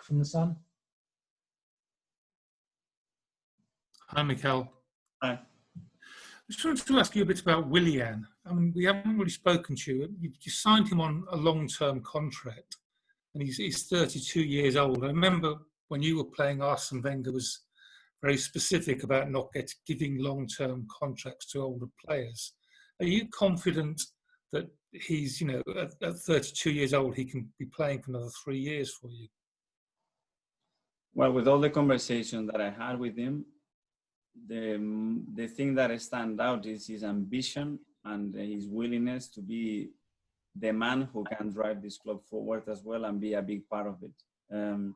from the Sun. Hi, Mikel. Hi. I just wanted to ask you a bit about Willian. I mean, we haven't really spoken to you. You signed him on a long-term contract, and he's 32 years old. I remember when you were playing, Arsene Wenger was very specific about not giving long-term contracts to older players. Are you confident that he's, at 32 years old, he can be playing for another 3 years for you? Well, with all the conversation that I had with him, the thing that stands out is his ambition and his willingness to be the man who can drive this club forward as well and be a big part of it.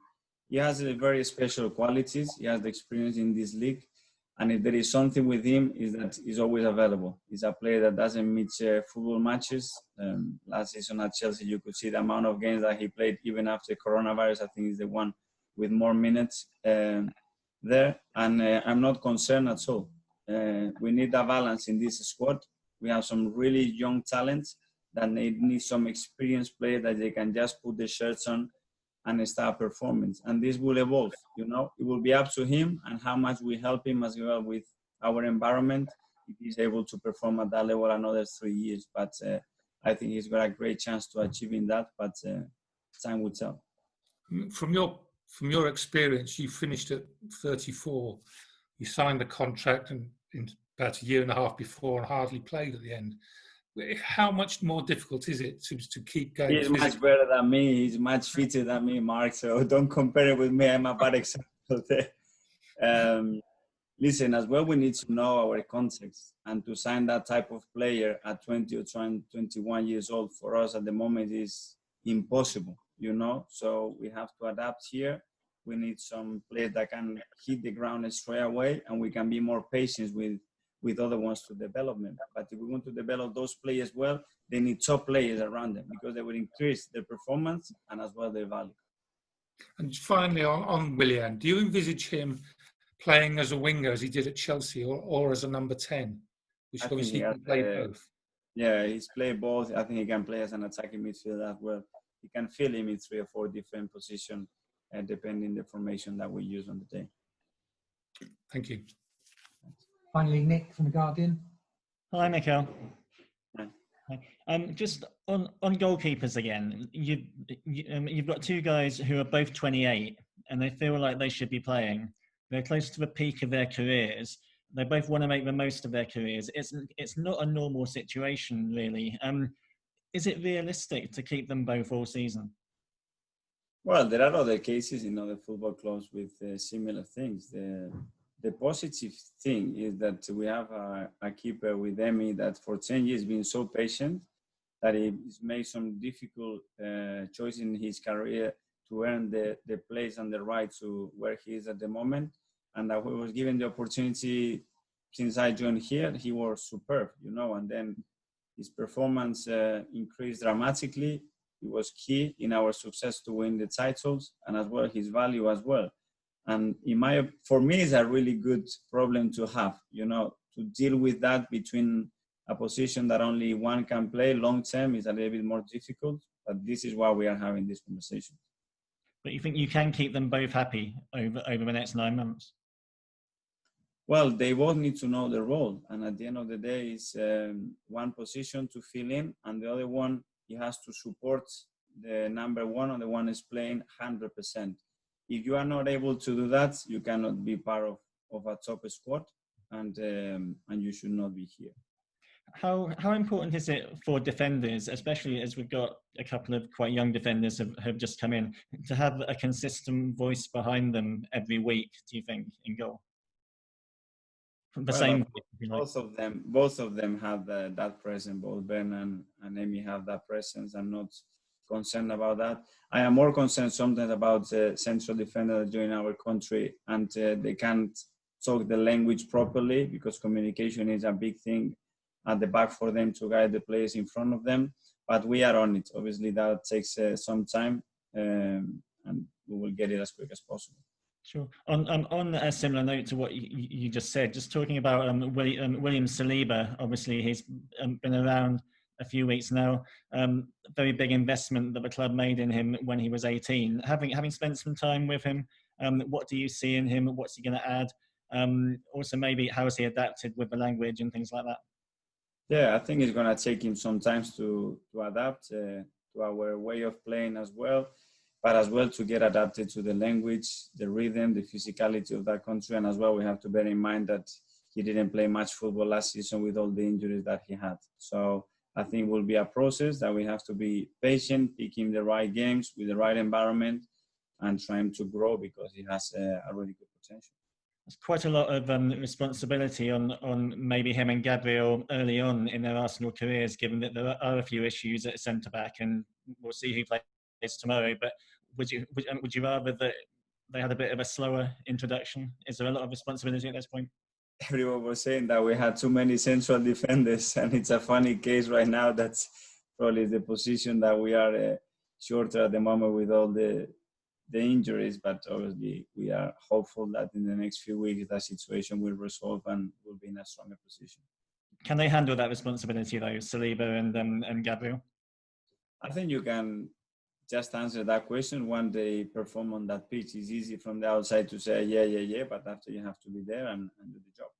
He has a very special qualities. He has the experience in this league. And if there is something with him, is that he's always available. He's a player that doesn't miss football matches. Last season at Chelsea, you could see the amount of games that he played even after coronavirus. I think he's the one with more minutes there. And I'm not concerned at all. We need a balance in this squad. We have some really young talents that need some experienced players that they can just put the shirts on and start performance. And this will evolve, It will be up to him and how much we help him as well with our environment if he's able to perform at that level another 3 years. But I think he's got a great chance to achieving that, but time will tell. From your experience, you finished at 34. You signed the contract in about a year and a half before and hardly played at the end. How much more difficult is it to keep going? He's much better than me. He's much fitter than me, Mark. So don't compare it with me. I'm a bad example there. Listen, as well, we need to know our context. And to sign that type of player at 20 or 21 years old for us at the moment is impossible, So we have to adapt here. We need some players that can hit the ground straight away, and we can be more patient with other ones to development. But if we want to develop those players well, they need top players around them because they will increase their performance and as well their value. And finally, on Willian, do you envisage him playing as a winger as he did at Chelsea or as a number 10? Which obviously he can play both. Yeah, he's played both. I think he can play as an attacking midfielder as well. You can fill him in 3 or 4 different positions depending the formation that we use on the day. Thank you. Finally, Nick from The Guardian. Hi, Mikel. Hi. Just on goalkeepers again, you've got 2 guys who are both 28 and they feel like they should be playing. They're close to the peak of their careers. They both want to make the most of their careers. It's not a normal situation, really. Is it realistic to keep them both all season? Well, there are other cases in other football clubs with similar things. The positive thing is that we have a keeper with Emi that for 10 years been so patient that he's made some difficult choices in his career to earn the place and the right to where he is at the moment. And that he was given the opportunity since I joined here, he was superb, and then his performance increased dramatically. He was key in our success to win the titles and as well his value as well. And for me, it's a really good problem to have, to deal with that between a position that only one can play long term is a little bit more difficult. But this is why we are having this conversation. But you think you can keep them both happy over the next 9 months? Well, they both need to know their role. And at the end of the day, it's one position to fill in and the other one, he has to support the number one and the one is playing 100%. If you are not able to do that, you cannot be part of a top squad and you should not be here. How important is it for defenders, especially as we've got a couple of quite young defenders have just come in, to have a consistent voice behind them every week, do you think, in goal? Both of them have that presence. Both Ben and Emi have that presence. I'm not concerned about that. I am more concerned sometimes about central defenders joining our country and they can't talk the language properly because communication is a big thing at the back for them to guide the players in front of them. But we are on it. Obviously, that takes some time and we will get it as quick as possible. Sure. On a similar note to what you just said, just talking about William Saliba, obviously he's been around a few weeks now. Very big investment that the club made in him when he was 18. Having spent some time with him, what do you see in him? What's he going to add? Also, maybe how has he adapted with the language and things like that? Yeah, I think it's going to take him some time to adapt to our way of playing as well, but as well to get adapted to the language, the rhythm, the physicality of that country. And as well, we have to bear in mind that he didn't play much football last season with all the injuries that he had. So I think it will be a process that we have to be patient, picking the right games with the right environment and trying to grow because he has a really good potential. There's quite a lot of responsibility on maybe him and Gabriel early on in their Arsenal careers, given that there are a few issues at centre-back, and we'll see who plays tomorrow. But would you rather that they had a bit of a slower introduction? Is there a lot of responsibility at this point? Everyone was saying that we had too many central defenders, and it's a funny case right now. That's probably the position that we are shorter at the moment with all the injuries, but obviously we are hopeful that in the next few weeks that situation will resolve and will be in a stronger position. Can they handle that responsibility though, Saliba and Gabriel? I think you can just answer that question when they perform on that pitch. It's easy from the outside to say yeah, but after you have to be there and do the job.